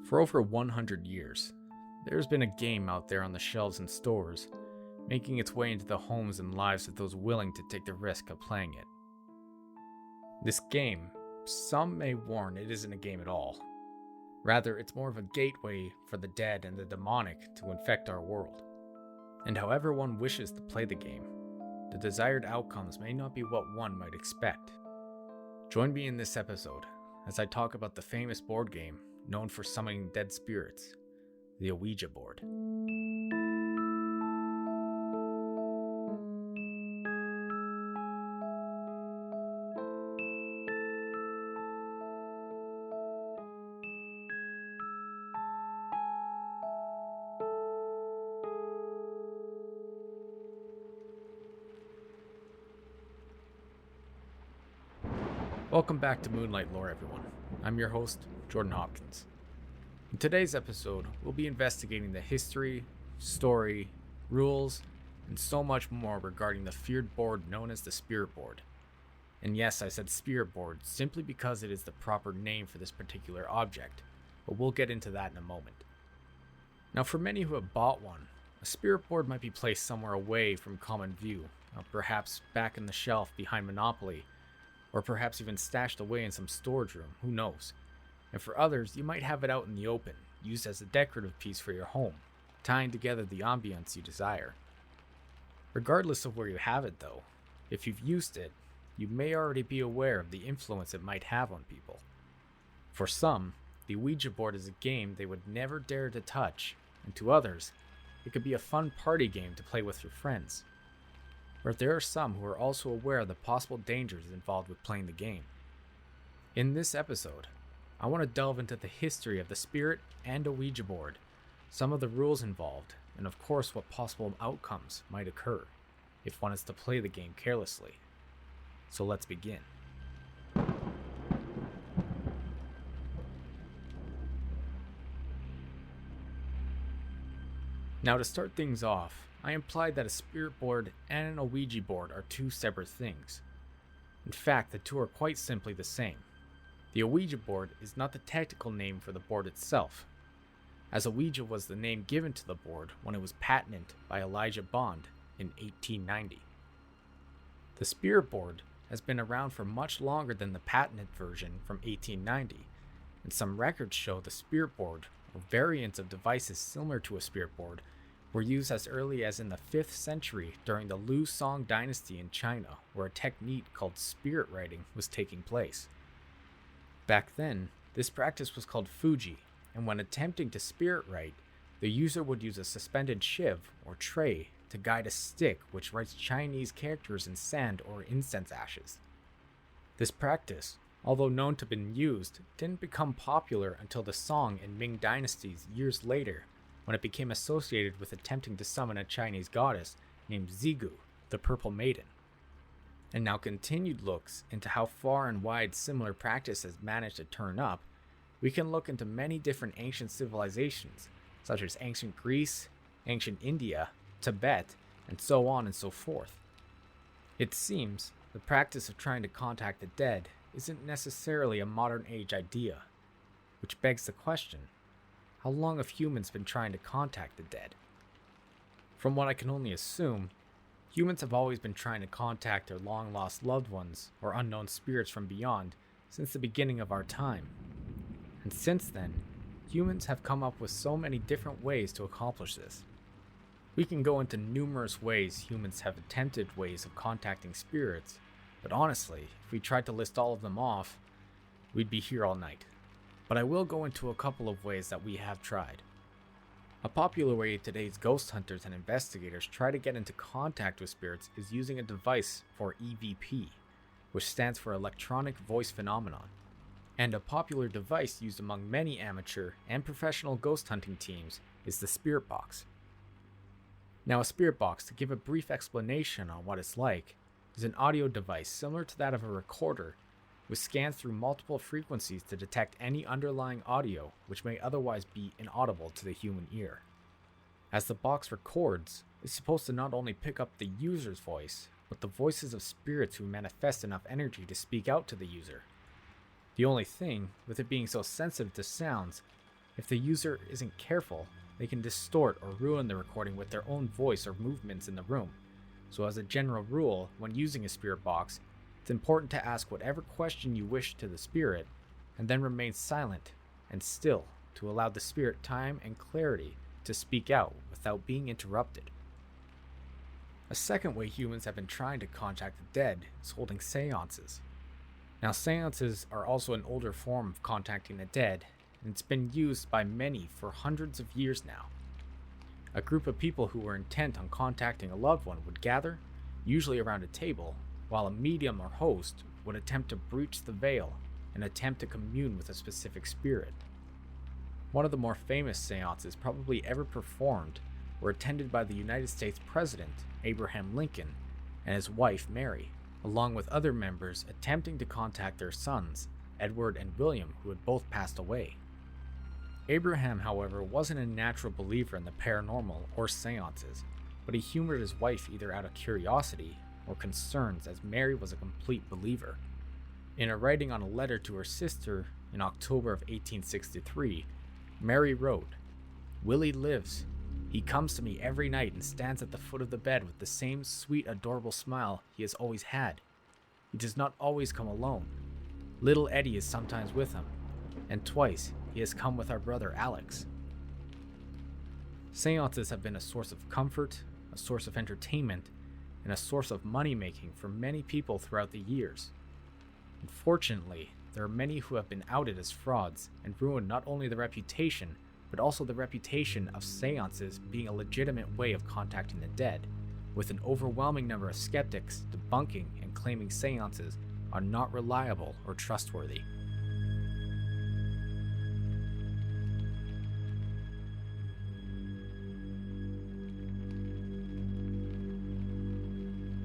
For over 100 years, there's been a game out there on the shelves in stores, making its way into the homes and lives of those willing to take the risk of playing it. This game, some may warn it isn't a game at all. Rather, it's more of a gateway for the dead and the demonic to infect our world. And however one wishes to play the game, the desired outcomes may not be what one might expect. Join me in this episode as I talk about the famous board game known for summoning dead spirits, the Ouija board. Welcome back to Moonlight Lore, everyone. I'm your host, Jordan Hopkins. In today's episode, we'll be investigating the history, story, rules, and so much more regarding the feared board known as the Spirit Board. And yes, I said Spirit Board simply because it is the proper name for this particular object, but we'll get into that in a moment. Now, for many who have bought one, a Spirit Board might be placed somewhere away from common view, or perhaps back in the shelf behind Monopoly, or perhaps even stashed away in some storage room, who knows. And for others, you might have it out in the open, used as a decorative piece for your home, tying together the ambience you desire. Regardless of where you have it though, if you've used it, you may already be aware of the influence it might have on people. For some, the Ouija board is a game they would never dare to touch, and to others, it could be a fun party game to play with your friends. But there are some who are also aware of the possible dangers involved with playing the game. In this episode, I want to delve into the history of the Spirit and Ouija board, some of the rules involved, and of course what possible outcomes might occur if one is to play the game carelessly. So let's begin. Now, to start things off, I implied that a Spirit board and an Ouija board are two separate things. In fact, the two are quite simply the same. The Ouija board is not the technical name for the board itself, as Ouija was the name given to the board when it was patented by Elijah Bond in 1890. The Spirit board has been around for much longer than the patented version from 1890, and some records show the Spirit board, or variants of devices similar to a Spirit board, were used as early as in the 5th century during the Liu Song dynasty in China, where a technique called spirit writing was taking place. Back then, this practice was called Fuji, and when attempting to spirit write, the user would use a suspended shiv or tray to guide a stick which writes Chinese characters in sand or incense ashes. This practice, although known to have been used, didn't become popular until the Song and Ming dynasties years later, when it became associated with attempting to summon a Chinese goddess named Zigu, the Purple Maiden. And now continued looks into how far and wide similar practice has managed to turn up, we can look into many different ancient civilizations, such as ancient Greece, ancient India, Tibet, and so on and so forth. It seems the practice of trying to contact the dead isn't necessarily a modern age idea, which begs the question, how long have humans been trying to contact the dead? From what I can only assume, humans have always been trying to contact their long-lost loved ones or unknown spirits from beyond since the beginning of our time. And since then, humans have come up with so many different ways to accomplish this. We can go into numerous ways humans have attempted ways of contacting spirits, but honestly, if we tried to list all of them off, we'd be here all night. But I will go into a couple of ways that we have tried. A popular way today's ghost hunters and investigators try to get into contact with spirits is using a device for EVP, which stands for Electronic Voice Phenomenon, and a popular device used among many amateur and professional ghost hunting teams is the Spirit Box. Now, a Spirit Box, to give a brief explanation on what it's like, is an audio device similar to that of a recorder, which scans through multiple frequencies to detect any underlying audio which may otherwise be inaudible to the human ear. As the box records, it's supposed to not only pick up the user's voice, but the voices of spirits who manifest enough energy to speak out to the user. The only thing, with it being so sensitive to sounds, If the user isn't careful, they can distort or ruin the recording with their own voice or movements in the room. So as a general rule, when using a spirit box, it's important to ask whatever question you wish to the spirit, and then remain silent and still to allow the spirit time and clarity to speak out without being interrupted. A second way humans have been trying to contact the dead is holding seances. Now, seances are also an older form of contacting the dead, and it's been used by many for hundreds of years now. A group of people who were intent on contacting a loved one would gather, usually around a table, while a medium or host would attempt to breach the veil and attempt to commune with a specific spirit. One of the more famous seances probably ever performed were attended by the United States President, Abraham Lincoln, and his wife, Mary, along with other members attempting to contact their sons, Edward and William, who had both passed away. Abraham, however, wasn't a natural believer in the paranormal or seances, but he humored his wife either out of curiosity or concerns, as Mary was a complete believer. In a writing on a letter to her sister in October of 1863, Mary wrote, "Willie lives. He comes to me every night and stands at the foot of the bed with the same sweet, adorable smile he has always had. He does not always come alone. Little Eddie is sometimes with him, and twice he has come with our brother Alex." Seances have been a source of comfort, a source of entertainment, and a source of money-making for many people throughout the years. Unfortunately, there are many who have been outed as frauds and ruined not only the reputation, but also the reputation of seances being a legitimate way of contacting the dead, with an overwhelming number of skeptics debunking and claiming seances are not reliable or trustworthy.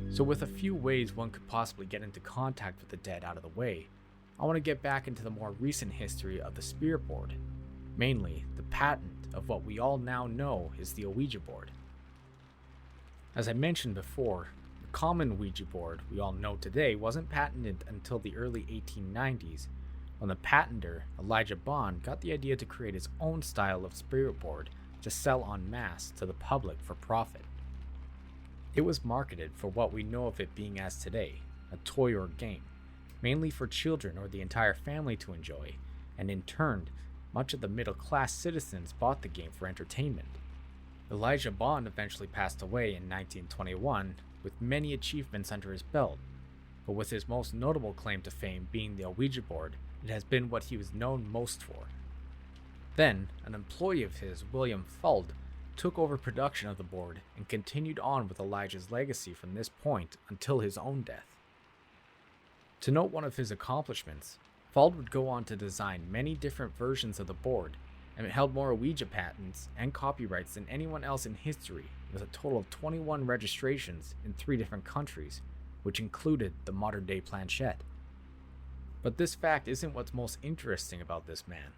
So with a few ways one could possibly get into contact with the dead out of the way, I want to get back into the more recent history of the spirit board, mainly the patent of what we all now know is the Ouija board. As I mentioned before, the common Ouija board we all know today wasn't patented until the early 1890s, when the patenter, Elijah Bond, got the idea to create his own style of spirit board to sell en masse to the public for profit. It was marketed for what we know of it being as today, a toy or game, mainly for children or the entire family to enjoy, and in turn, much of the middle-class citizens bought the game for entertainment. Elijah Bond eventually passed away in 1921 with many achievements under his belt, but with his most notable claim to fame being the Ouija board, it has been what he was known most for. Then, an employee of his, William Fuld, took over production of the board and continued on with Elijah's legacy from this point until his own death. To note one of his accomplishments, Fuld would go on to design many different versions of the board, and it held more Ouija patents and copyrights than anyone else in history, with a total of 21 registrations in 3 different countries, which included the modern-day planchette. But this fact isn't what's most interesting about this man.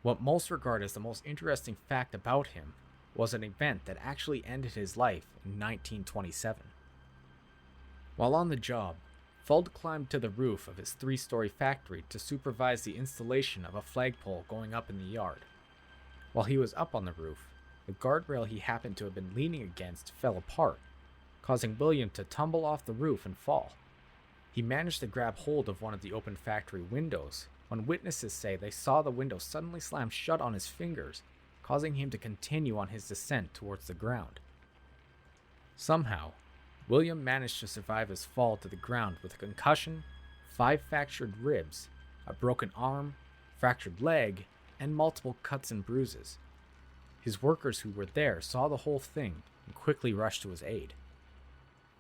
What most regard as the most interesting fact about him was an event that actually ended his life in 1927. While on the job, Fuld climbed to the roof of his 3-story factory to supervise the installation of a flagpole going up in the yard. While he was up on the roof, the guardrail he happened to have been leaning against fell apart, causing William to tumble off the roof and fall. He managed to grab hold of one of the open factory windows, when witnesses say they saw the window suddenly slam shut on his fingers, causing him to continue on his descent towards the ground. Somehow, William managed to survive his fall to the ground with a concussion, 5 fractured ribs, a broken arm, fractured leg, and multiple cuts and bruises. His workers who were there saw the whole thing and quickly rushed to his aid.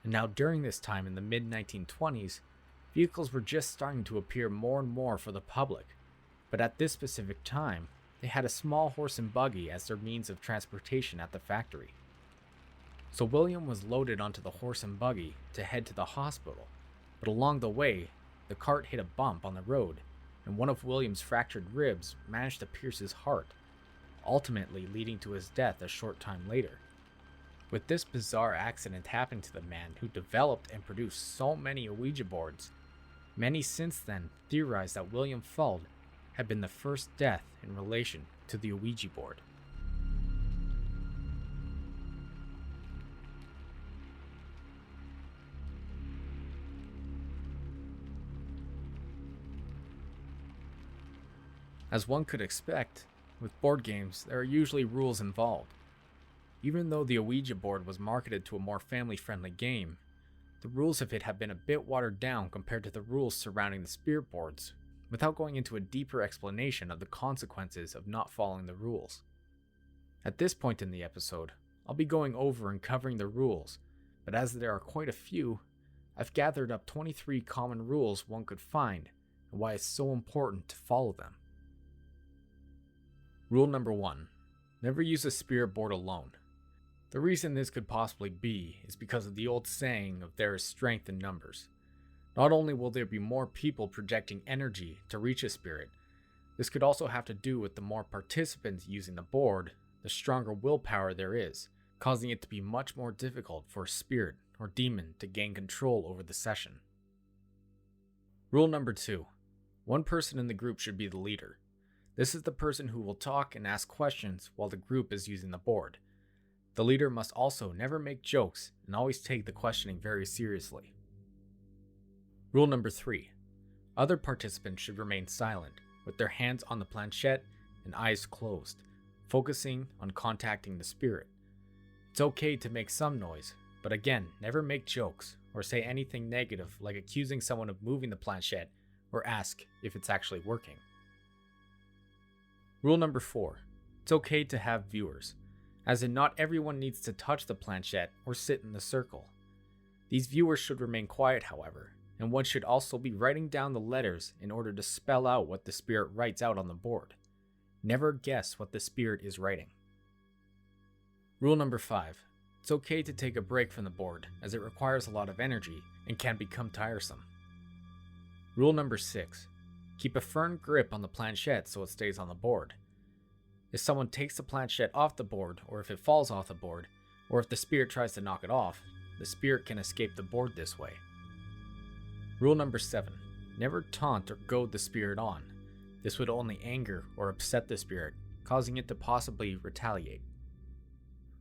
And now during this time in the mid-1920s, vehicles were just starting to appear more and more for the public, but at this specific time, they had a small horse and buggy as their means of transportation at the factory. So William was loaded onto the horse and buggy to head to the hospital, but along the way, the cart hit a bump on the road, and one of William's fractured ribs managed to pierce his heart, ultimately leading to his death a short time later. With this bizarre accident happening to the man who developed and produced so many Ouija boards, many since then theorized that William Fuld had been the first death in relation to the Ouija board. As one could expect, with board games, there are usually rules involved. Even though the Ouija board was marketed to a more family-friendly game, the rules of it have been a bit watered down compared to the rules surrounding the spirit boards, without going into a deeper explanation of the consequences of not following the rules. At this point in the episode, I'll be going over and covering the rules, but as there are quite a few, I've gathered up 23 common rules one could find and why it's so important to follow them. Rule number 1. Never use a spirit board alone. The reason this could possibly be is because of the old saying of there is strength in numbers. Not only will there be more people projecting energy to reach a spirit, this could also have to do with the more participants using the board, the stronger willpower there is, causing it to be much more difficult for a spirit or demon to gain control over the session. Rule number 2. One person in the group should be the leader. This is the person who will talk and ask questions while the group is using the board. The leader must also never make jokes and always take the questioning very seriously. Rule number 3. Other participants should remain silent, with their hands on the planchette and eyes closed, focusing on contacting the spirit. It's okay to make some noise, but again, never make jokes or say anything negative like accusing someone of moving the planchette or ask if it's actually working. Rule number 4. It's okay to have viewers, as in not everyone needs to touch the planchette or sit in the circle. These viewers should remain quiet, however, and one should also be writing down the letters in order to spell out what the spirit writes out on the board. Never guess what the spirit is writing. Rule number 5. It's okay to take a break from the board, as it requires a lot of energy and can become tiresome. Rule number 6. Keep a firm grip on the planchette so it stays on the board. If someone takes the planchette off the board, or if it falls off the board, or if the spirit tries to knock it off, the spirit can escape the board this way. Rule number 7. Never taunt or goad the spirit on. This would only anger or upset the spirit, causing it to possibly retaliate.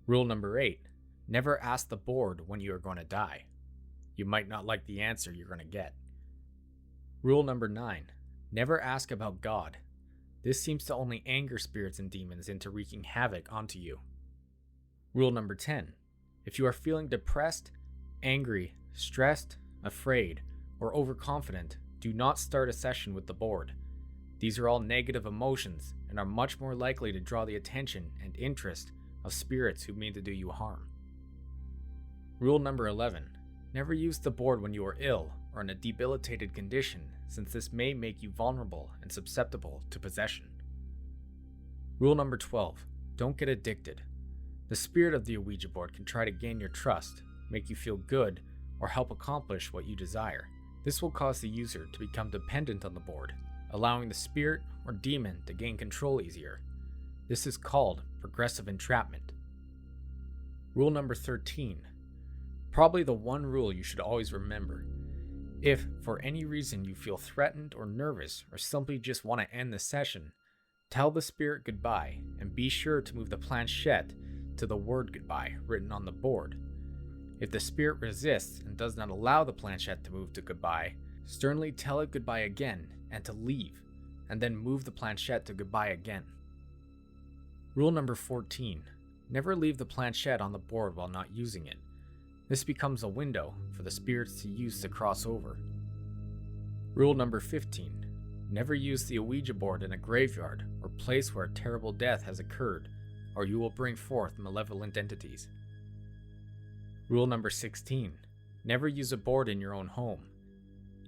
Rule number 8. Never ask the board when you are going to die. You might not like the answer you're going to get. Rule number 9. Never ask about God. This seems to only anger spirits and demons into wreaking havoc onto you. Rule number 10. If you are feeling depressed, angry, stressed, afraid, or overconfident, do not start a session with the board. These are all negative emotions and are much more likely to draw the attention and interest of spirits who mean to do you harm. Rule number 11. Never use the board when you are ill or in a debilitated condition, since this may make you vulnerable and susceptible to possession. Rule number 12. Don't get addicted. The spirit of the Ouija board can try to gain your trust, make you feel good, or help accomplish what you desire. This will cause the user to become dependent on the board, allowing the spirit or demon to gain control easier. This is called progressive entrapment. Rule number 13. Probably the one rule you should always remember. If, for any reason, you feel threatened or nervous or simply just want to end the session, tell the spirit goodbye and be sure to move the planchette to the word goodbye written on the board. If the spirit resists and does not allow the planchette to move to goodbye, sternly tell it goodbye again and to leave, and then move the planchette to goodbye again. Rule number 14. Never leave the planchette on the board while not using it. This becomes a window for the spirits to use to cross over. Rule number 15. Never use the Ouija board in a graveyard or place where a terrible death has occurred, or you will bring forth malevolent entities. Rule number 16. Never use a board in your own home.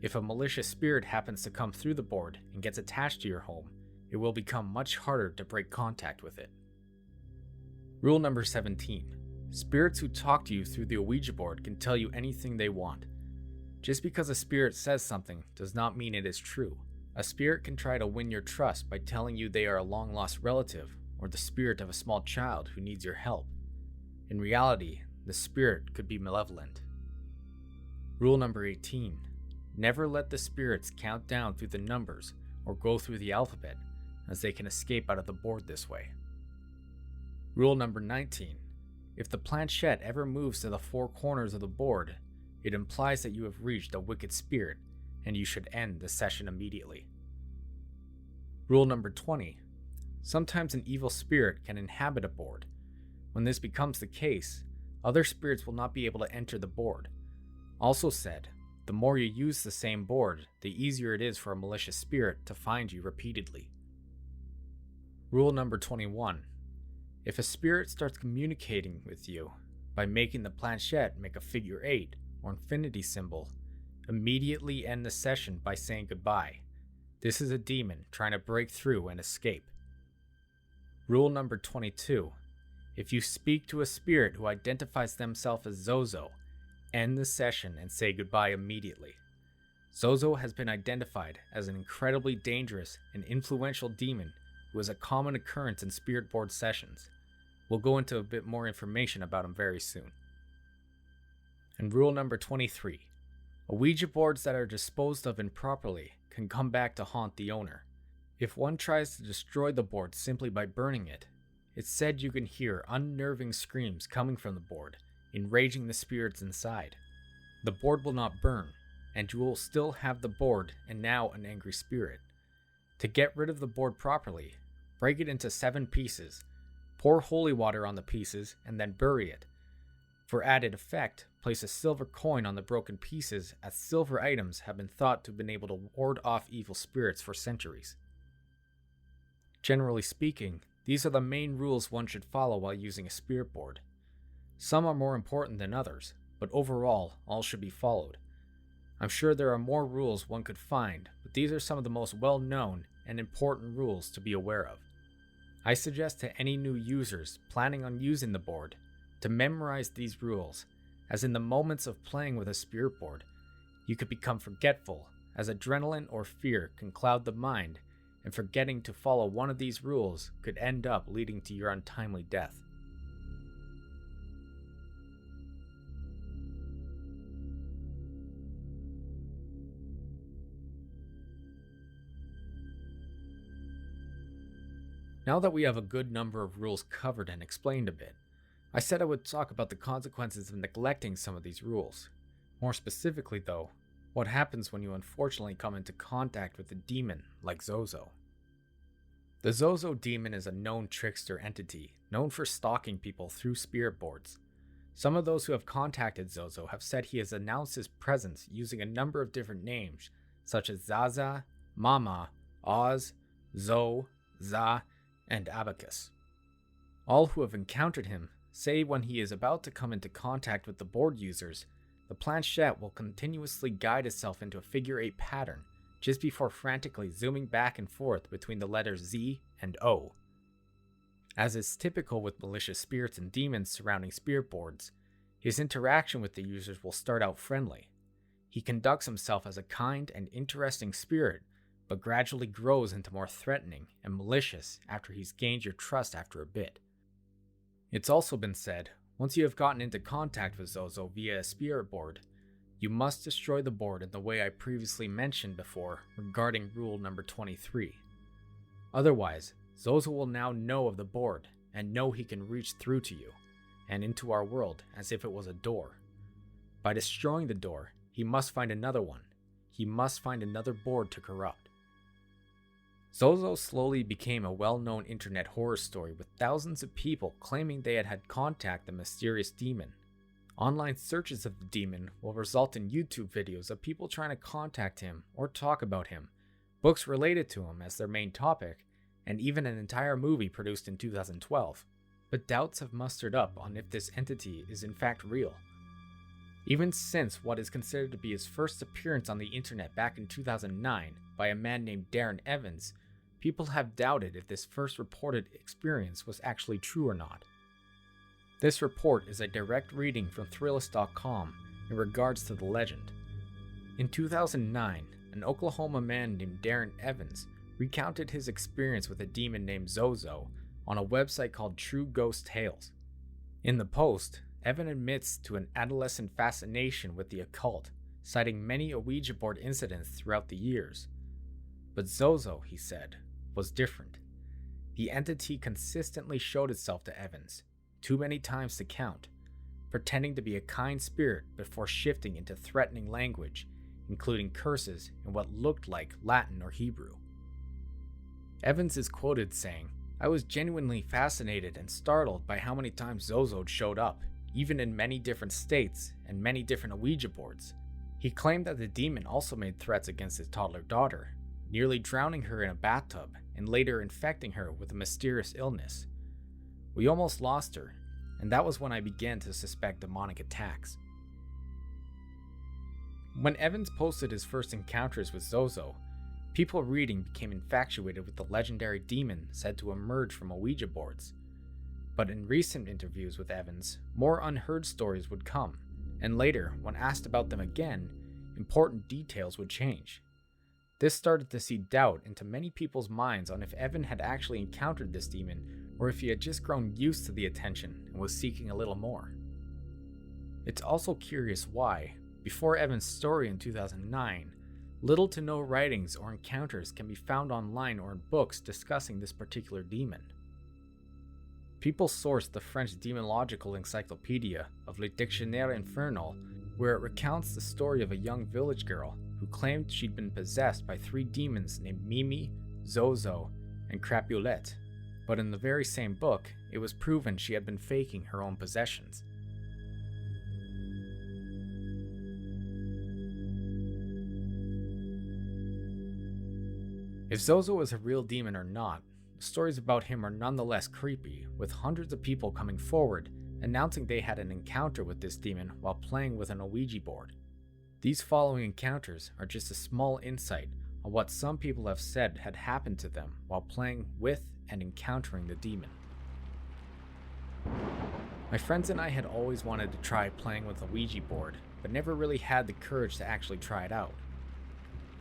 If a malicious spirit happens to come through the board and gets attached to your home, it will become much harder to break contact with it. Rule number 17. Spirits who talk to you through the Ouija board can tell you anything they want. Just because a spirit says something does not mean it is true. A spirit can try to win your trust by telling you they are a long-lost relative or the spirit of a small child who needs your help. In reality, the spirit could be malevolent. Rule number 18. Never let the spirits count down through the numbers or go through the alphabet, as they can escape out of the board this way. Rule number 19. If the planchette ever moves to the four corners of the board, it implies that you have reached a wicked spirit and you should end the session immediately. Rule number 20. Sometimes an evil spirit can inhabit a board. When this becomes the case, other spirits will not be able to enter the board. Also said, the more you use the same board, the easier it is for a malicious spirit to find you repeatedly. Rule number 21. If a spirit starts communicating with you by making the planchette make a figure 8 or infinity symbol, immediately end the session by saying goodbye. This is a demon trying to break through and escape. Rule number 22. If you speak to a spirit who identifies themselves as Zozo, end the session and say goodbye immediately. Zozo has been identified as an incredibly dangerous and influential demon who is a common occurrence in spirit board sessions. We'll go into a bit more information about him very soon. And rule number 23. Ouija boards that are disposed of improperly can come back to haunt the owner. If one tries to destroy the board simply by burning it, it's said you can hear unnerving screams coming from the board, enraging the spirits inside. The board will not burn, and you will still have the board and now an angry spirit. To get rid of the board properly, break it into 7 pieces, pour holy water on the pieces, and then bury it. For added effect, place a silver coin on the broken pieces, as silver items have been thought to have been able to ward off evil spirits for centuries. Generally speaking, these are the main rules one should follow while using a spirit board. Some are more important than others, but overall, all should be followed. I'm sure there are more rules one could find, but these are some of the most well-known and important rules to be aware of. I suggest to any new users planning on using the board to memorize these rules, as in the moments of playing with a spirit board, you could become forgetful, as adrenaline or fear can cloud the mind, and forgetting to follow one of these rules could end up leading to your untimely death. Now that we have a good number of rules covered and explained a bit, I said I would talk about the consequences of neglecting some of these rules. More specifically though, what happens when you unfortunately come into contact with a demon like Zozo. The Zozo demon is a known trickster entity, known for stalking people through spirit boards. Some of those who have contacted Zozo have said he has announced his presence using a number of different names, such as Zaza, Mama, Oz, Zo, Za, and Abacus. All who have encountered him say when he is about to come into contact with the board users, the planchette will continuously guide itself into a figure 8 pattern, just before frantically zooming back and forth between the letters Z and O. As is typical with malicious spirits and demons surrounding spirit boards, his interaction with the users will start out friendly. He conducts himself as a kind and interesting spirit, but gradually grows into more threatening and malicious after he's gained your trust after a bit. It's also been said, once you have gotten into contact with Zozo via a spirit board, you must destroy the board in the way I previously mentioned before regarding rule number 23. Otherwise, Zozo will now know of the board and know he can reach through to you and into our world as if it was a door. By destroying the door, he must find another one. He must find another board to corrupt. Zozo slowly became a well-known internet horror story with thousands of people claiming they had had contact with the mysterious demon. Online searches of the demon will result in YouTube videos of people trying to contact him or talk about him, books related to him as their main topic, and even an entire movie produced in 2012. But doubts have mustered up on if this entity is in fact real. Even since what is considered to be his first appearance on the internet back in 2009 by a man named Darren Evans, people have doubted if this first reported experience was actually true or not. This report is a direct reading from Thrillist.com in regards to the legend. In 2009, an Oklahoma man named Darren Evans recounted his experience with a demon named Zozo on a website called True Ghost Tales. In the post, Evan admits to an adolescent fascination with the occult, citing many Ouija board incidents throughout the years. But Zozo, he said, was different. The entity consistently showed itself to Evans, too many times to count, pretending to be a kind spirit before shifting into threatening language, including curses in what looked like Latin or Hebrew. Evans is quoted saying, "I was genuinely fascinated and startled by how many times Zozo showed up, even in many different states and many different Ouija boards." He claimed that the demon also made threats against his toddler daughter, nearly drowning her in a bathtub and later infecting her with a mysterious illness. "We almost lost her, and that was when I began to suspect demonic attacks." When Evans posted his first encounters with Zozo, people reading became infatuated with the legendary demon said to emerge from Ouija boards. But in recent interviews with Evans, more unheard stories would come, and later, when asked about them again, important details would change. This started to seed doubt into many people's minds on if Evan had actually encountered this demon or if he had just grown used to the attention and was seeking a little more. It's also curious why, before Evan's story in 2009, little to no writings or encounters can be found online or in books discussing this particular demon. People sourced the French demonological encyclopedia of Le Dictionnaire Infernal, where it recounts the story of a young village girl who claimed she'd been possessed by 3 demons named Mimi, Zozo, and Crapulette, but in the very same book, it was proven she had been faking her own possessions. If Zozo is a real demon or not, stories about him are nonetheless creepy, with hundreds of people coming forward announcing they had an encounter with this demon while playing with an Ouija board. These following encounters are just a small insight on what some people have said had happened to them while playing with and encountering the demon. My friends and I had always wanted to try playing with a Ouija board, but never really had the courage to actually try it out.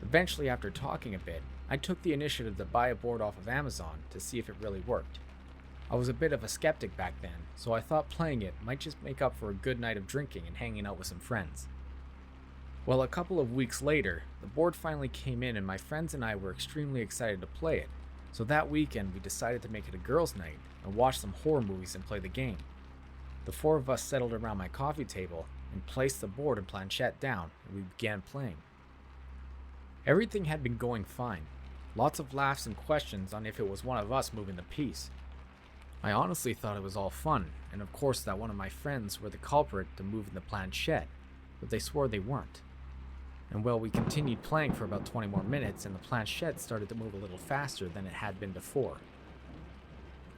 Eventually, after talking a bit, I took the initiative to buy a board off of Amazon to see if it really worked. I was a bit of a skeptic back then, so I thought playing it might just make up for a good night of drinking and hanging out with some friends. Well, a couple of weeks later, the board finally came in and my friends and I were extremely excited to play it, so that weekend we decided to make it a girls' night and watch some horror movies and play the game. The 4 of us settled around my coffee table and placed the board and planchette down, and we began playing. Everything had been going fine. Lots of laughs and questions on if it was one of us moving the piece. I honestly thought it was all fun, and of course that one of my friends were the culprit to moving the planchette, but they swore they weren't. And well, we continued playing for about 20 more minutes, and the planchette started to move a little faster than it had been before.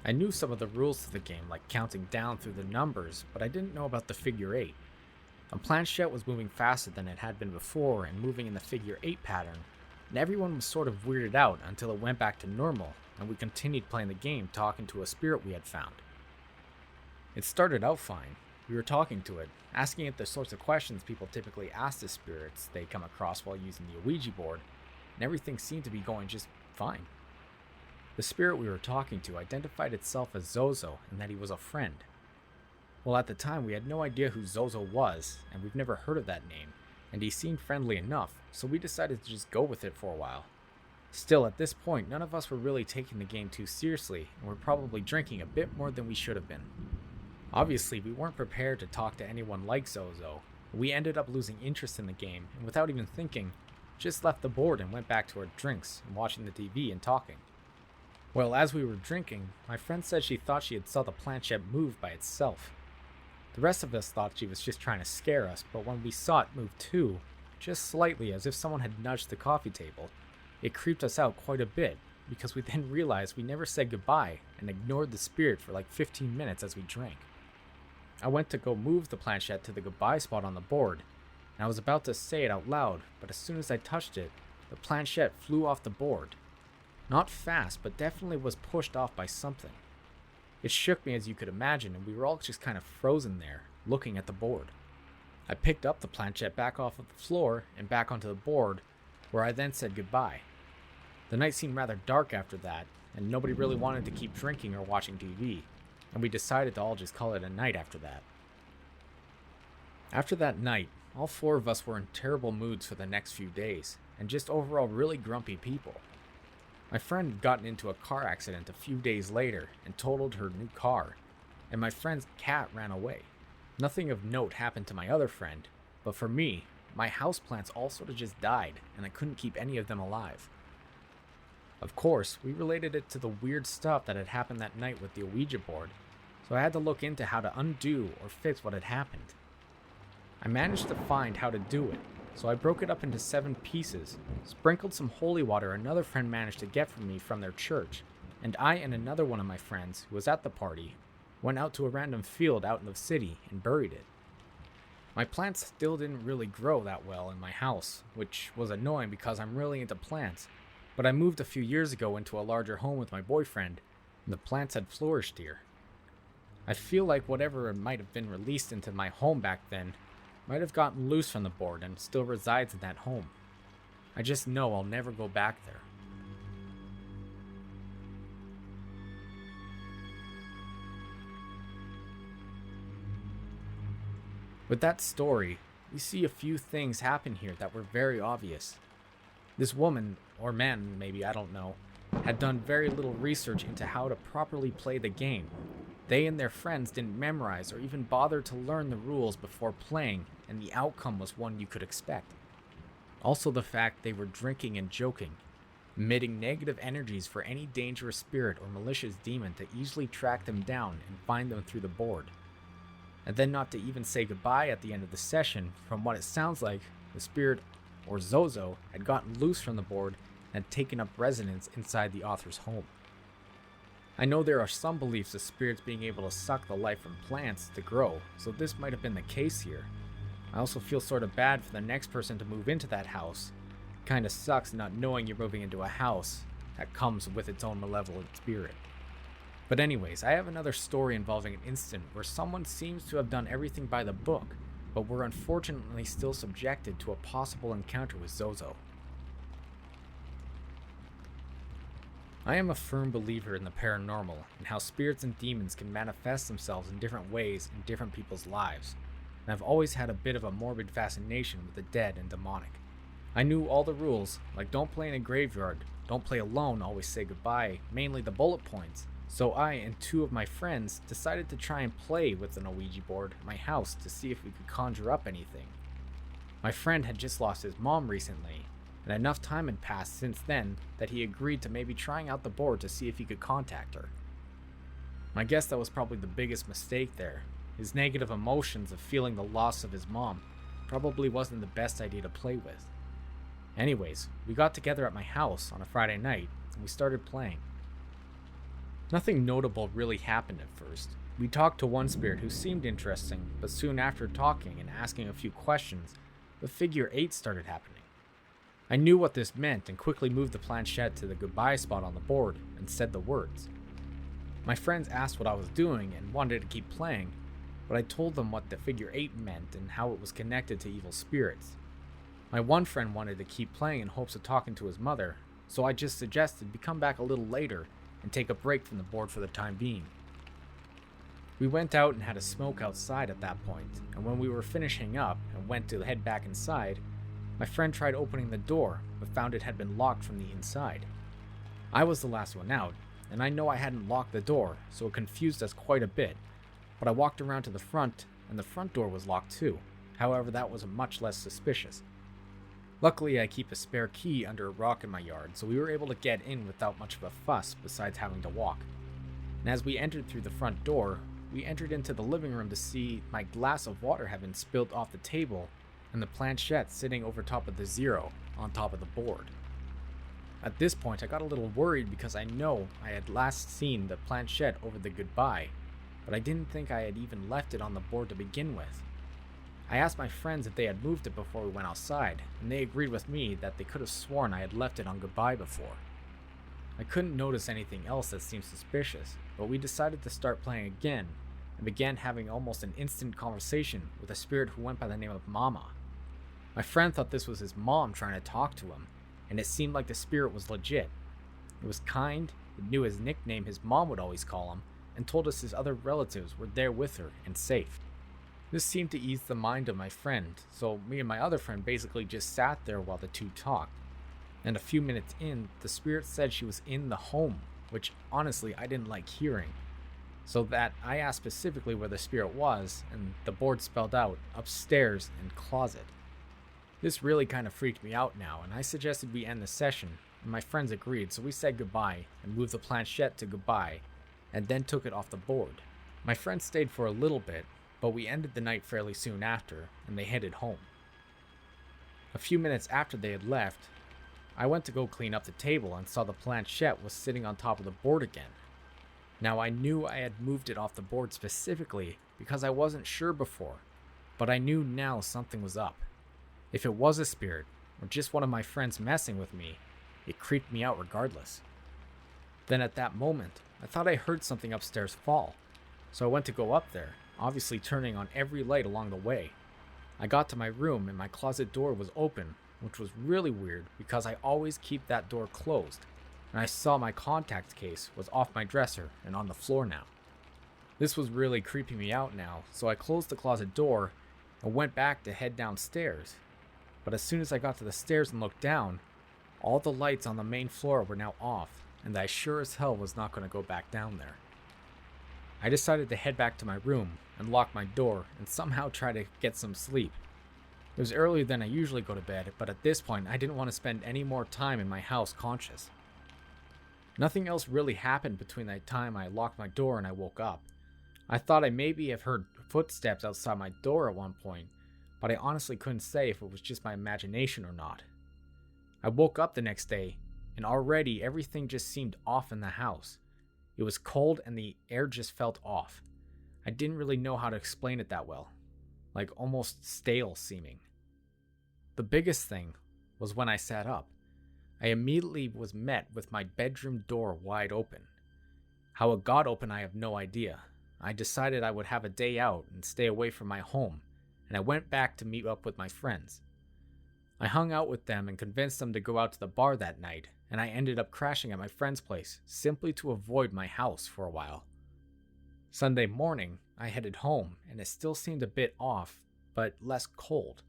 I knew some of the rules to the game, like counting down through the numbers, but I didn't know about the figure 8. The planchette was moving faster than it had been before and moving in the figure 8 pattern, and everyone was sort of weirded out until it went back to normal, and we continued playing the game talking to a spirit we had found. It started out fine. We were talking to it, asking it the sorts of questions people typically ask the spirits they come across while using the Ouija board, and everything seemed to be going just fine. The spirit we were talking to identified itself as Zozo and that he was a friend. Well, at the time we had no idea who Zozo was, and we've never heard of that name, and he seemed friendly enough, so we decided to just go with it for a while. Still, at this point, none of us were really taking the game too seriously, and were probably drinking a bit more than we should have been. Obviously, we weren't prepared to talk to anyone like Zozo. We ended up losing interest in the game, and without even thinking, just left the board and went back to our drinks and watching the TV and talking. Well, as we were drinking, my friend said she thought she had saw the planchette move by itself. The rest of us thought she was just trying to scare us, but when we saw it move too, just slightly as if someone had nudged the coffee table, it creeped us out quite a bit, because we then realized we never said goodbye and ignored the spirit for like 15 minutes as we drank. I went to go move the planchette to the goodbye spot on the board, and I was about to say it out loud, but as soon as I touched it, the planchette flew off the board. Not fast, but definitely was pushed off by something. It shook me, as you could imagine, and we were all just kind of frozen there, looking at the board. I picked up the planchette back off of the floor and back onto the board, where I then said goodbye. The night seemed rather dark after that, and nobody really wanted to keep drinking or watching TV, and we decided to all just call it a night after that. After that night, all 4 of us were in terrible moods for the next few days, and just overall really grumpy people. My friend had gotten into a car accident a few days later and totaled her new car, and my friend's cat ran away. Nothing of note happened to my other friend, but for me, my houseplants all sort of just died, and I couldn't keep any of them alive. Of course, we related it to the weird stuff that had happened that night with the Ouija board, so I had to look into how to undo or fix what had happened. I managed to find how to do it, so I broke it up into 7 pieces, sprinkled some holy water another friend managed to get from me from their church, and I and another one of my friends, who was at the party, went out to a random field out in the city and buried it. My plants still didn't really grow that well in my house, which was annoying because I'm really into plants, but I moved a few years ago into a larger home with my boyfriend, and the plants had flourished here. I feel like whatever might have been released into my home back then might have gotten loose from the board and still resides in that home. I just know I'll never go back there. With that story, we see a few things happen here that were very obvious. This woman, or man maybe, I don't know, had done very little research into how to properly play the game. They and their friends didn't memorize or even bother to learn the rules before playing, and the outcome was one you could expect. Also the fact they were drinking and joking, emitting negative energies for any dangerous spirit or malicious demon to easily track them down and find them through the board. And then not to even say goodbye at the end of the session. From what it sounds like, the spirit, or Zozo, had gotten loose from the board and had taken up residence inside the author's home. I know there are some beliefs of spirits being able to suck the life from plants to grow, so this might have been the case here. I also feel sort of bad for the next person to move into that house. It kinda sucks not knowing you're moving into a house that comes with its own malevolent spirit. But anyways, I have another story involving an incident where someone seems to have done everything by the book, but were unfortunately still subjected to a possible encounter with Zozo. I am a firm believer in the paranormal and how spirits and demons can manifest themselves in different ways in different people's lives, and I've always had a bit of a morbid fascination with the dead and demonic. I knew all the rules, like don't play in a graveyard, don't play alone, always say goodbye, mainly the bullet points, so I and 2 of my friends decided to try and play with an Ouija board at my house to see if we could conjure up anything. My friend had just lost his mom recently, and enough time had passed since then that he agreed to maybe trying out the board to see if he could contact her. I guess that was probably the biggest mistake there. His negative emotions of feeling the loss of his mom probably wasn't the best idea to play with. Anyways, we got together at my house on a Friday night and we started playing. Nothing notable really happened at first. We talked to one spirit who seemed interesting, but soon after talking and asking a few questions, the figure 8 started happening. I knew what this meant and quickly moved the planchette to the goodbye spot on the board and said the words. My friends asked what I was doing and wanted to keep playing, but I told them what the figure 8 meant and how it was connected to evil spirits. My one friend wanted to keep playing in hopes of talking to his mother, so I just suggested we come back a little later and take a break from the board for the time being. We went out and had a smoke outside at that point, and when we were finishing up and went to head back inside, my friend tried opening the door, but found it had been locked from the inside. I was the last one out, and I know I hadn't locked the door, so it confused us quite a bit, but I walked around to the front, and the front door was locked too. However, that was much less suspicious. Luckily, I keep a spare key under a rock in my yard, so we were able to get in without much of a fuss besides having to walk. And as we entered through the front door, we entered into the living room to see my glass of water had been spilled off the table and the planchette sitting over top of the 0 on top of the board. At this point, I got a little worried because I know I had last seen the planchette over the goodbye, but I didn't think I had even left it on the board to begin with. I asked my friends if they had moved it before we went outside, and they agreed with me that they could have sworn I had left it on goodbye before. I couldn't notice anything else that seemed suspicious, but we decided to start playing again, and began having almost an instant conversation with a spirit who went by the name of Mama. My friend thought this was his mom trying to talk to him, and it seemed like the spirit was legit. It was kind, it knew his nickname his mom would always call him, and told us his other relatives were there with her and safe. This seemed to ease the mind of my friend, so me and my other friend basically just sat there while the two talked. And a few minutes in, the spirit said she was in the home, which honestly I didn't like hearing. So that I asked specifically where the spirit was, and the board spelled out upstairs in closet. This really kind of freaked me out now, and I suggested we end the session, and my friends agreed, so we said goodbye and moved the planchette to goodbye, and then took it off the board. My friends stayed for a little bit, but we ended the night fairly soon after, and they headed home. A few minutes after they had left, I went to go clean up the table and saw the planchette was sitting on top of the board again. Now I knew I had moved it off the board specifically because I wasn't sure before, but I knew now something was up. If it was a spirit, or just one of my friends messing with me, it creeped me out regardless. Then at that moment, I thought I heard something upstairs fall, so I went to go up there, obviously turning on every light along the way. I got to my room and my closet door was open, which was really weird because I always keep that door closed, and I saw my contact case was off my dresser and on the floor now. This was really creeping me out now, so I closed the closet door and went back to head downstairs. But as soon as I got to the stairs and looked down, all the lights on the main floor were now off, and I sure as hell was not going to go back down there. I decided to head back to my room and lock my door and somehow try to get some sleep. It was earlier than I usually go to bed, but at this point I didn't want to spend any more time in my house conscious. Nothing else really happened between the time I locked my door and I woke up. I thought I maybe have heard footsteps outside my door at one point, but I honestly couldn't say if it was just my imagination or not. I woke up the next day, and already everything just seemed off in the house. It was cold and the air just felt off. I didn't really know how to explain it that well, like almost stale seeming. The biggest thing was when I sat up. I immediately was met with my bedroom door wide open. How it got open I have no idea. I decided I would have a day out and stay away from my home, and I went back to meet up with my friends. I hung out with them and convinced them to go out to the bar that night, and I ended up crashing at my friend's place simply to avoid my house for a while. Sunday morning, I headed home, and it still seemed a bit off, but less cold.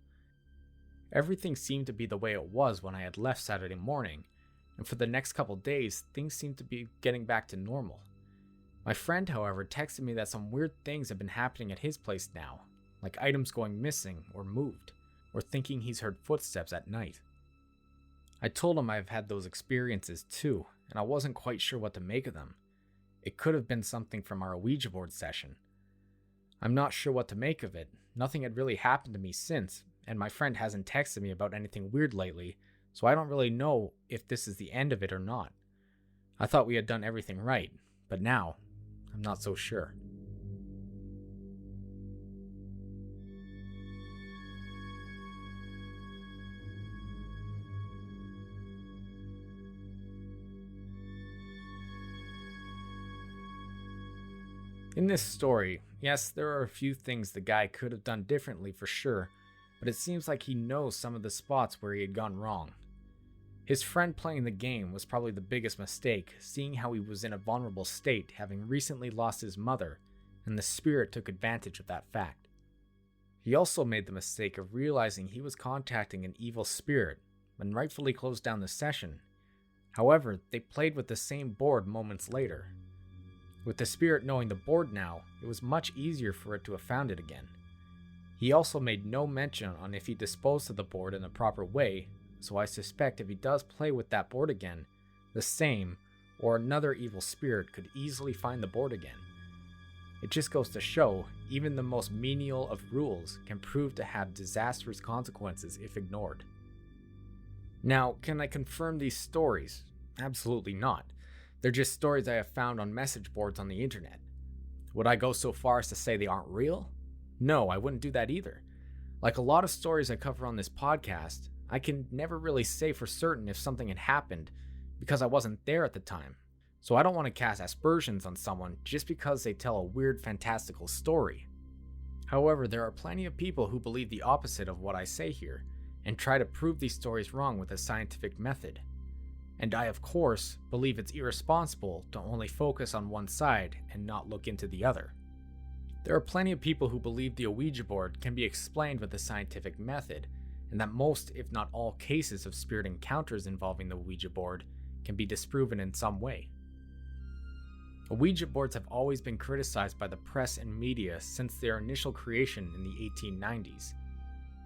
Everything seemed to be the way it was when I had left Saturday morning, and for the next couple days, things seemed to be getting back to normal. My friend, however, texted me that some weird things have been happening at his place now, like items going missing or moved, or thinking he's heard footsteps at night. I told him I've had those experiences too, and I wasn't quite sure what to make of them. It could have been something from our Ouija board session. I'm not sure what to make of it. Nothing had really happened to me since, and my friend hasn't texted me about anything weird lately, so I don't really know if this is the end of it or not. I thought we had done everything right, but now, I'm not so sure. In this story, yes, there are a few things the guy could have done differently for sure, but it seems like he knows some of the spots where he had gone wrong. His friend playing the game was probably the biggest mistake, seeing how he was in a vulnerable state, having recently lost his mother, and the spirit took advantage of that fact. He also made the mistake of realizing he was contacting an evil spirit and rightfully closed down the session. However, they played with the same board moments later. With the spirit knowing the board now, it was much easier for it to have found it again. He also made no mention on if he disposed of the board in the proper way, so I suspect if he does play with that board again, the same or another evil spirit could easily find the board again. It just goes to show, even the most menial of rules can prove to have disastrous consequences if ignored. Now, can I confirm these stories? Absolutely not. They're just stories I have found on message boards on the internet. Would I go so far as to say they aren't real? No, I wouldn't do that either. Like a lot of stories I cover on this podcast, I can never really say for certain if something had happened because I wasn't there at the time. So I don't want to cast aspersions on someone just because they tell a weird fantastical story. However, there are plenty of people who believe the opposite of what I say here and try to prove these stories wrong with a scientific method. And I, of course, believe it's irresponsible to only focus on one side and not look into the other. There are plenty of people who believe the Ouija board can be explained with a scientific method, and that most, if not all, cases of spirit encounters involving the Ouija board can be disproven in some way. Ouija boards have always been criticized by the press and media since their initial creation in the 1890s,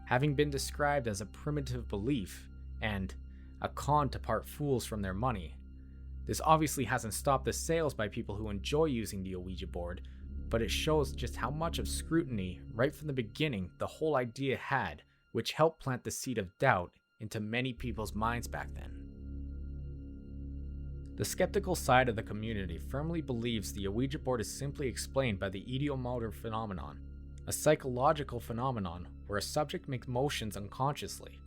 having been described as a primitive belief and a con to part fools from their money. This obviously hasn't stopped the sales by people who enjoy using the Ouija board, but it shows just how much of scrutiny right from the beginning the whole idea had, which helped plant the seed of doubt into many people's minds back then. The skeptical side of the community firmly believes the Ouija board is simply explained by the ideomotor phenomenon, a psychological phenomenon where a subject makes motions unconsciously.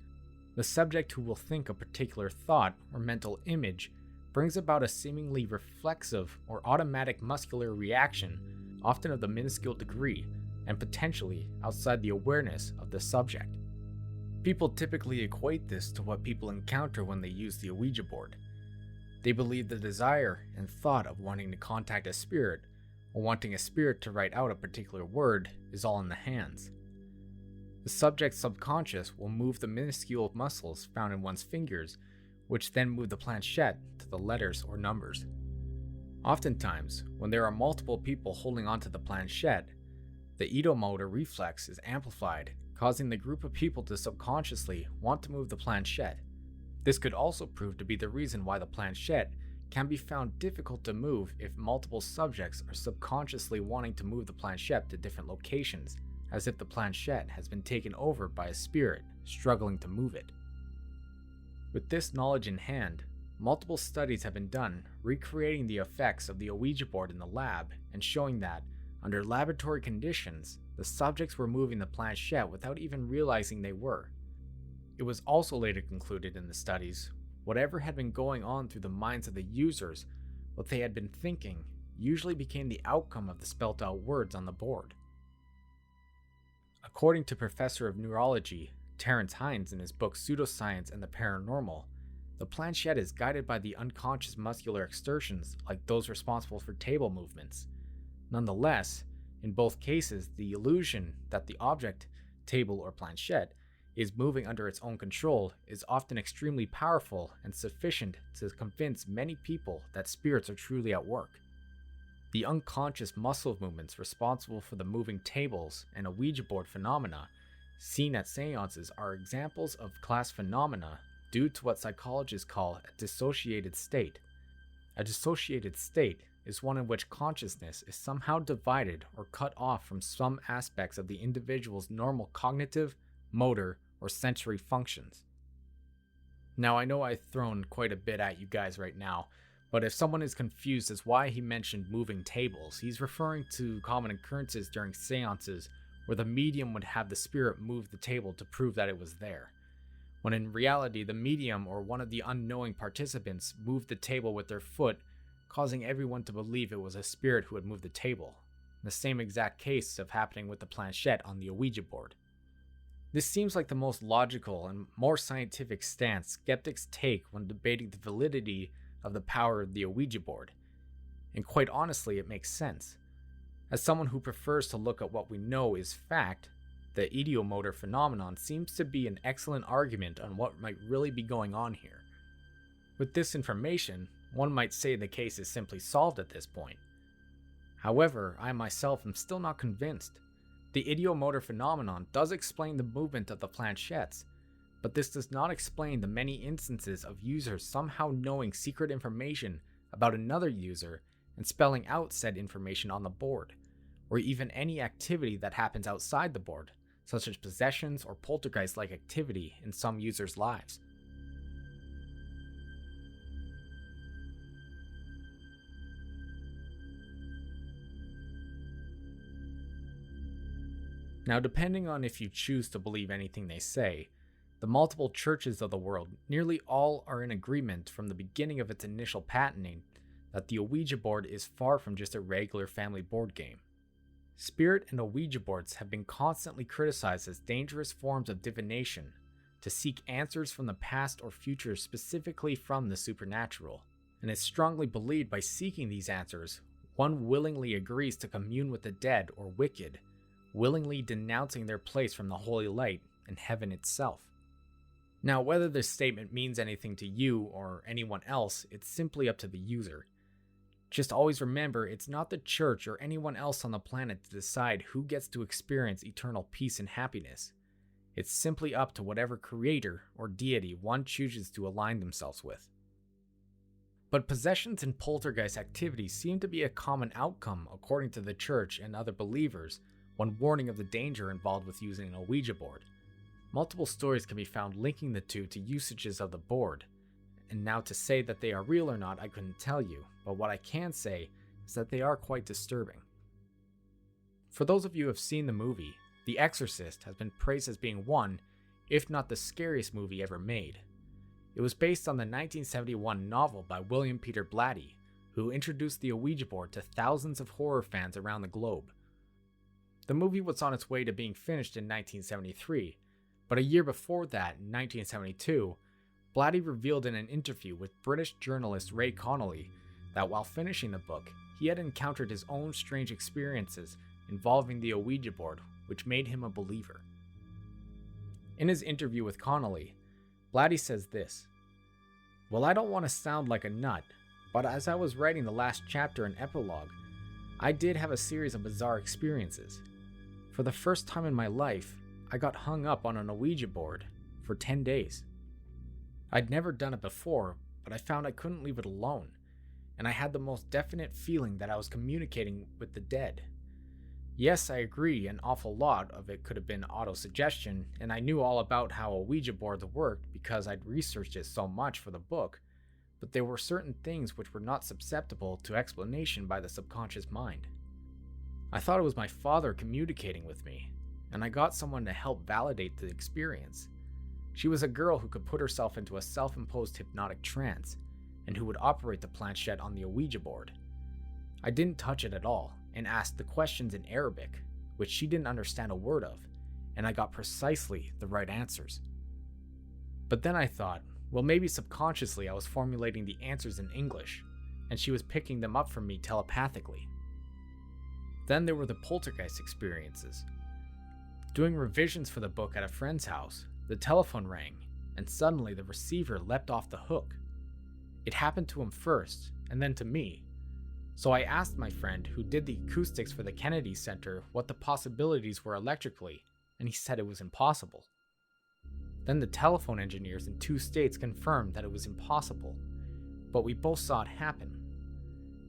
The subject, who will think a particular thought or mental image, brings about a seemingly reflexive or automatic muscular reaction, often of the minuscule degree, and potentially outside the awareness of the subject. People typically equate this to what people encounter when they use the Ouija board. They believe the desire and thought of wanting to contact a spirit, or wanting a spirit to write out a particular word, is all in the hands. The subject's subconscious will move the minuscule muscles found in one's fingers, which then move the planchette to the letters or numbers. Oftentimes, when there are multiple people holding onto the planchette, the ideomotor reflex is amplified, causing the group of people to subconsciously want to move the planchette. This could also prove to be the reason why the planchette can be found difficult to move if multiple subjects are subconsciously wanting to move the planchette to different locations, as if the planchette has been taken over by a spirit struggling to move it. With this knowledge in hand, multiple studies have been done recreating the effects of the Ouija board in the lab and showing that, under laboratory conditions, the subjects were moving the planchette without even realizing they were. It was also later concluded in the studies, whatever had been going on through the minds of the users, what they had been thinking, usually became the outcome of the spelt out words on the board. According to Professor of Neurology Terence Hines in his book Pseudoscience and the Paranormal, the planchette is guided by the unconscious muscular exertions like those responsible for table movements. Nonetheless, in both cases, the illusion that the object, table or planchette, is moving under its own control is often extremely powerful and sufficient to convince many people that spirits are truly at work. The unconscious muscle movements responsible for the moving tables and a Ouija board phenomena seen at seances are examples of class phenomena due to what psychologists call a dissociated state. A dissociated state is one in which consciousness is somehow divided or cut off from some aspects of the individual's normal cognitive, motor, or sensory functions. Now, I know I've thrown quite a bit at you guys right now, but if someone is confused as why he mentioned moving tables, he's referring to common occurrences during seances where the medium would have the spirit move the table to prove that it was there, when in reality the medium or one of the unknowing participants moved the table with their foot, causing everyone to believe it was a spirit who had moved the table. The same exact case of happening with the planchette on the Ouija board. This seems like the most logical and more scientific stance skeptics take when debating the validity of the power of the Ouija board. And quite honestly, it makes sense. As someone who prefers to look at what we know is fact, the ideomotor phenomenon seems to be an excellent argument on what might really be going on here. With this information, one might say the case is simply solved at this point. However, I myself am still not convinced. The ideomotor phenomenon does explain the movement of the planchettes, but this does not explain the many instances of users somehow knowing secret information about another user and spelling out said information on the board, or even any activity that happens outside the board, such as possessions or poltergeist-like activity in some users' lives. Now, depending on if you choose to believe anything they say, the multiple churches of the world nearly all are in agreement from the beginning of its initial patenting that the Ouija board is far from just a regular family board game. Spirit and Ouija boards have been constantly criticized as dangerous forms of divination to seek answers from the past or future, specifically from the supernatural, and it's strongly believed by seeking these answers, one willingly agrees to commune with the dead or wicked, willingly denouncing their place from the holy light and heaven itself. Now, whether this statement means anything to you or anyone else, it's simply up to the user. Just always remember, it's not the church or anyone else on the planet to decide who gets to experience eternal peace and happiness. It's simply up to whatever creator or deity one chooses to align themselves with. But possessions and poltergeist activities seem to be a common outcome according to the church and other believers when warning of the danger involved with using a Ouija board. Multiple stories can be found linking the two to usages of the board. And now to say that they are real or not, I couldn't tell you, but what I can say is that they are quite disturbing. For those of you who have seen the movie, The Exorcist has been praised as being one, if not the scariest movie ever made. It was based on the 1971 novel by William Peter Blatty, who introduced the Ouija board to thousands of horror fans around the globe. The movie was on its way to being finished in 1973, but a year before that, in 1972, Blatty revealed in an interview with British journalist Ray Connolly that while finishing the book, he had encountered his own strange experiences involving the Ouija board, which made him a believer. In his interview with Connolly, Blatty says this: "Well, I don't want to sound like a nut, but as I was writing the last chapter and epilogue, I did have a series of bizarre experiences. For the first time in my life, I got hung up on an Ouija board for 10 days. I'd never done it before, but I found I couldn't leave it alone, and I had the most definite feeling that I was communicating with the dead. Yes, I agree, an awful lot of it could have been autosuggestion, and I knew all about how a Ouija board worked because I'd researched it so much for the book, but there were certain things which were not susceptible to explanation by the subconscious mind. I thought it was my father communicating with me, and I got someone to help validate the experience. She was a girl who could put herself into a self-imposed hypnotic trance, and who would operate the planchette on the Ouija board. I didn't touch it at all, and asked the questions in Arabic, which she didn't understand a word of, and I got precisely the right answers. But then I thought, well, maybe subconsciously I was formulating the answers in English, and she was picking them up from me telepathically. Then there were the poltergeist experiences. Doing revisions for the book at a friend's house, the telephone rang, and suddenly the receiver leapt off the hook. It happened to him first, and then to me. So I asked my friend who did the acoustics for the Kennedy Center what the possibilities were electrically, and he said it was impossible. Then the telephone engineers in 2 states confirmed that it was impossible, but we both saw it happen.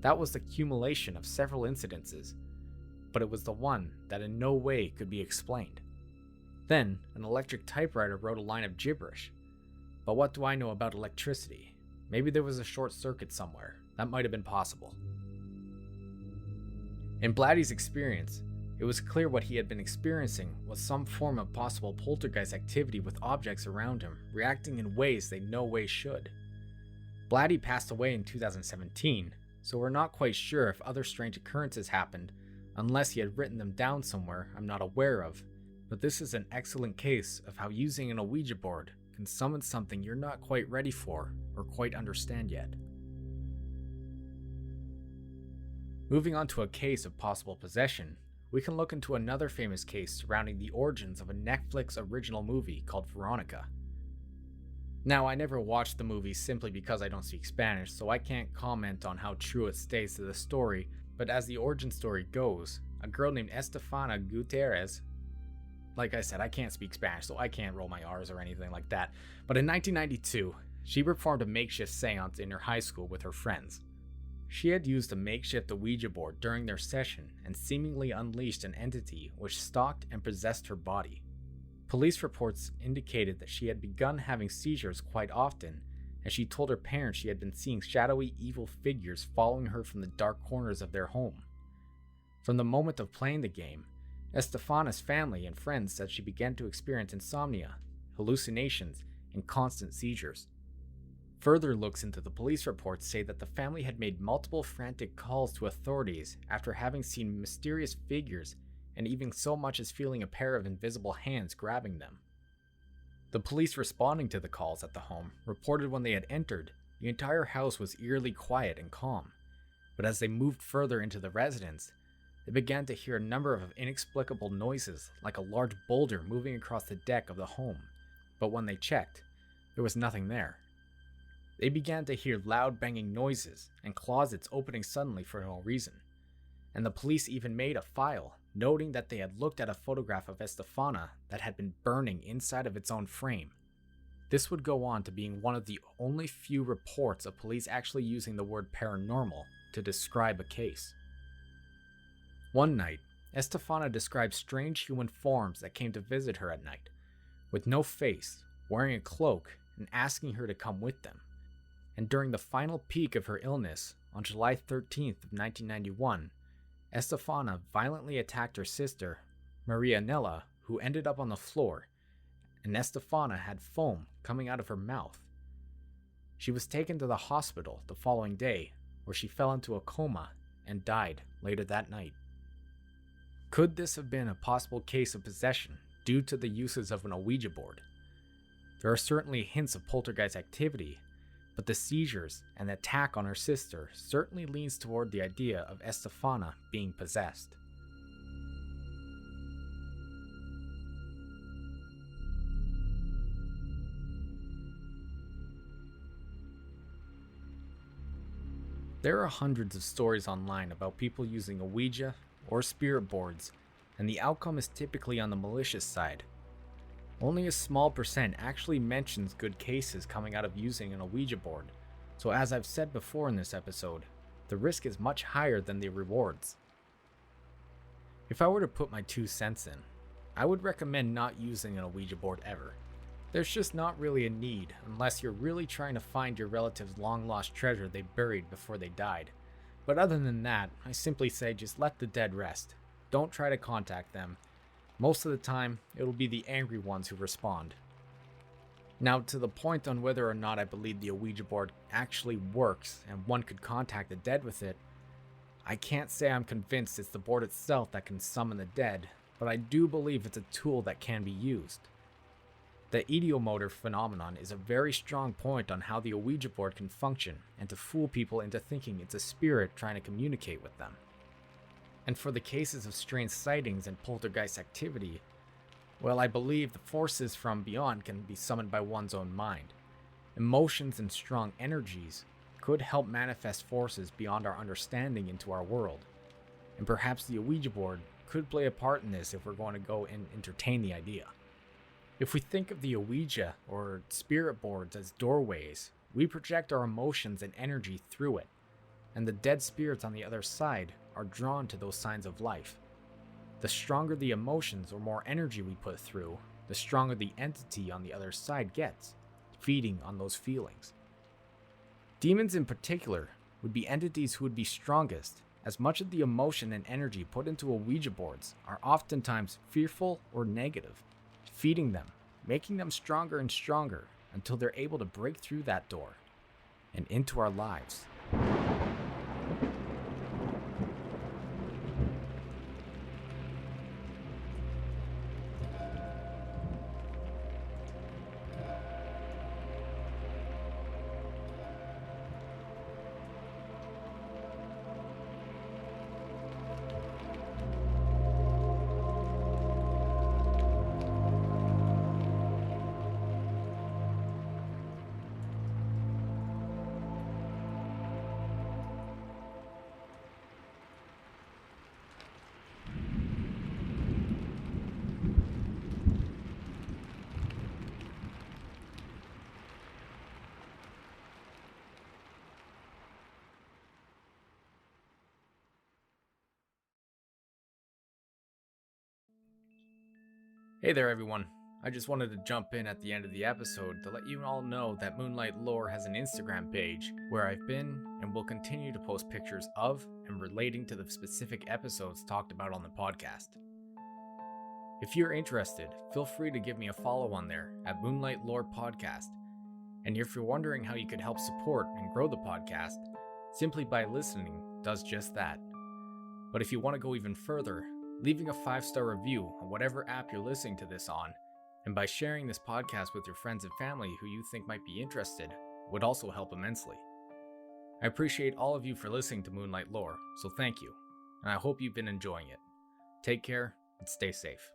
That was the accumulation of several incidences, but it was the one that in no way could be explained. Then, an electric typewriter wrote a line of gibberish. But what do I know about electricity? Maybe there was a short circuit somewhere. That might have been possible. In Blatty's experience, it was clear what he had been experiencing was some form of possible poltergeist activity with objects around him reacting in ways they no way should. Blatty passed away in 2017, so we're not quite sure if other strange occurrences happened, unless he had written them down somewhere I'm not aware of. But this is an excellent case of how using an Ouija board can summon something you're not quite ready for or quite understand yet. Moving on to a case of possible possession, we can look into another famous case surrounding the origins of a Netflix original movie called Veronica. Now, I never watched the movie simply because I don't speak Spanish, so I can't comment on how true it stays to the story, but as the origin story goes, a girl named Estefana Gutierrez. Like I said, I can't speak Spanish, so I can't roll my R's or anything like that. But in 1992, she performed a makeshift seance in her high school with her friends. She had used a makeshift Ouija board during their session and seemingly unleashed an entity which stalked and possessed her body. Police reports indicated that she had begun having seizures quite often, and she told her parents she had been seeing shadowy evil figures following her from the dark corners of their home. From the moment of playing the game, Estefana's family and friends said she began to experience insomnia, hallucinations, and constant seizures. Further looks into the police reports say that the family had made multiple frantic calls to authorities after having seen mysterious figures and even so much as feeling a pair of invisible hands grabbing them. The police responding to the calls at the home reported when they had entered, the entire house was eerily quiet and calm, but as they moved further into the residence, they began to hear a number of inexplicable noises like a large boulder moving across the deck of the home, but when they checked, there was nothing there. They began to hear loud banging noises and closets opening suddenly for no reason. And the police even made a file, noting that they had looked at a photograph of Estefana that had been burning inside of its own frame. This would go on to being one of the only few reports of police actually using the word paranormal to describe a case. One night, Estefana described strange human forms that came to visit her at night, with no face, wearing a cloak, and asking her to come with them. And during the final peak of her illness, on July 13th of 1991, Estefana violently attacked her sister, Maria Nella, who ended up on the floor, and Estefana had foam coming out of her mouth. She was taken to the hospital the following day, where she fell into a coma and died later that night. Could this have been a possible case of possession due to the uses of an Ouija board? There are certainly hints of poltergeist activity, but the seizures and the attack on her sister certainly leans toward the idea of Estefana being possessed. There are hundreds of stories online about people using a Ouija or spirit boards, and the outcome is typically on the malicious side. Only a small percent actually mentions good cases coming out of using an Ouija board, so as I've said before in this episode, the risk is much higher than the rewards. If I were to put my 2 cents in, I would recommend not using an Ouija board ever. There's just not really a need unless you're really trying to find your relative's long-lost treasure they buried before they died. But other than that, I simply say just let the dead rest. Don't try to contact them. Most of the time, it'll be the angry ones who respond. Now, to the point on whether or not I believe the Ouija board actually works and one could contact the dead with it, I can't say I'm convinced it's the board itself that can summon the dead, but I do believe it's a tool that can be used. The ideomotor phenomenon is a very strong point on how the Ouija board can function and to fool people into thinking it's a spirit trying to communicate with them. And for the cases of strange sightings and poltergeist activity, well, I believe the forces from beyond can be summoned by one's own mind. Emotions and strong energies could help manifest forces beyond our understanding into our world. And perhaps the Ouija board could play a part in this if we're going to go and entertain the idea. If we think of the Ouija or spirit boards as doorways, we project our emotions and energy through it, and the dead spirits on the other side are drawn to those signs of life. The stronger the emotions or more energy we put through, the stronger the entity on the other side gets, feeding on those feelings. Demons in particular would be entities who would be strongest, as much of the emotion and energy put into Ouija boards are oftentimes fearful or negative, feeding them, making them stronger and stronger until they're able to break through that door and into our lives. Hey there everyone, I just wanted to jump in at the end of the episode to let you all know that Moonlight Lore has an Instagram page where I've been and will continue to post pictures of and relating to the specific episodes talked about on the podcast. If you're interested, feel free to give me a follow on there at Moonlightlorepodcas. And if you're wondering how you could help support and grow the podcast, simply by listening does just that. But if you want to go even further, leaving a 5-star review on whatever app you're listening to this on, and by sharing this podcast with your friends and family who you think might be interested, would also help immensely. I appreciate all of you for listening to Moonlight Lore, so thank you, and I hope you've been enjoying it. Take care and stay safe.